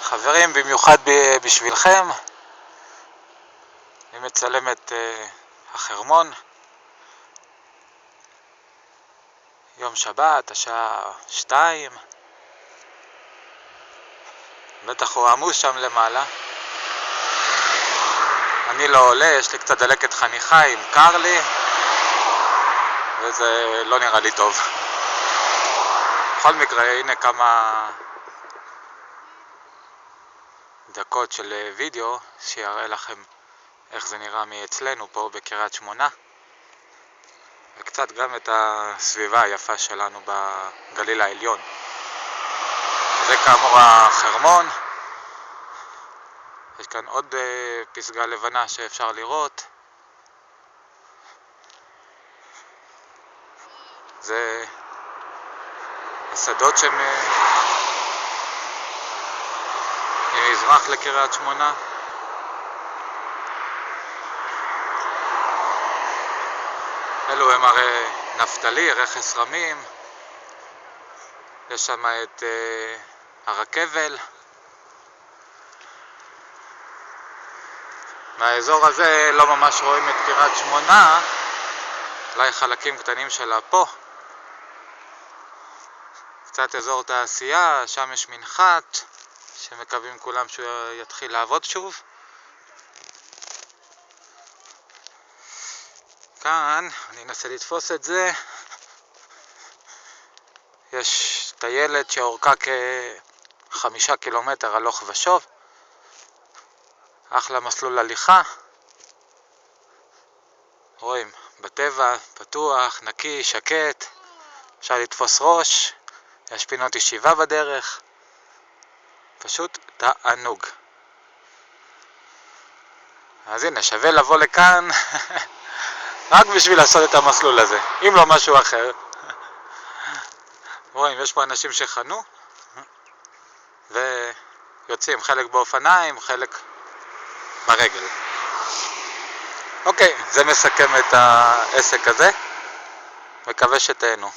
חברים, במיוחד בשבילכם, אני מצלם את החרמון, יום שבת, השעה 2. בטח הוא עמוס שם למעלה. אני לא עולה, יש לי קצת דלקת חניכיים, קר לי, וזה לא נראה לי טוב. בכל מקרה, הנה כמה דקות של וידאו שיראה לכם איך זה נראה מאצלנו פה בקריית שמונה, וקצת גם את הסביבה היפה שלנו בגליל העליון. זה כאמור החרמון. יש כאן עוד פסגה לבנה שאפשר לראות. זה השדות ממזרח לקריית שמונה. אלו הם הרי נפתלי, רכס רמים. יש שם את הרכבל. מהאזור הזה לא ממש רואים את קריית שמונה, אולי חלקים קטנים שלה פה. קצת אזור תעשייה, שם יש מנחת שמקווים כולם שהוא יתחיל לעבוד שוב. כאן, אני אנסה לתפוס את זה, יש טיילת שאורכה כ5 קילומטר הלוך ושוב. אחלה מסלול הליכה. רואים, בטבע, פתוח, נקי, שקט, אפשר לתפוס ראש, יש פינות ישיבה בדרך, פשוט תענוג. אז הנה, שווה לבוא לכאן רק בשביל לעשות את המסלול הזה, אם לא משהו אחר. רואים, יש פה אנשים שחנו ויוצאים, חלק באופניים, חלק ברגל. אוקיי, זה מסכם את העסק הזה, מקווה שתהנו.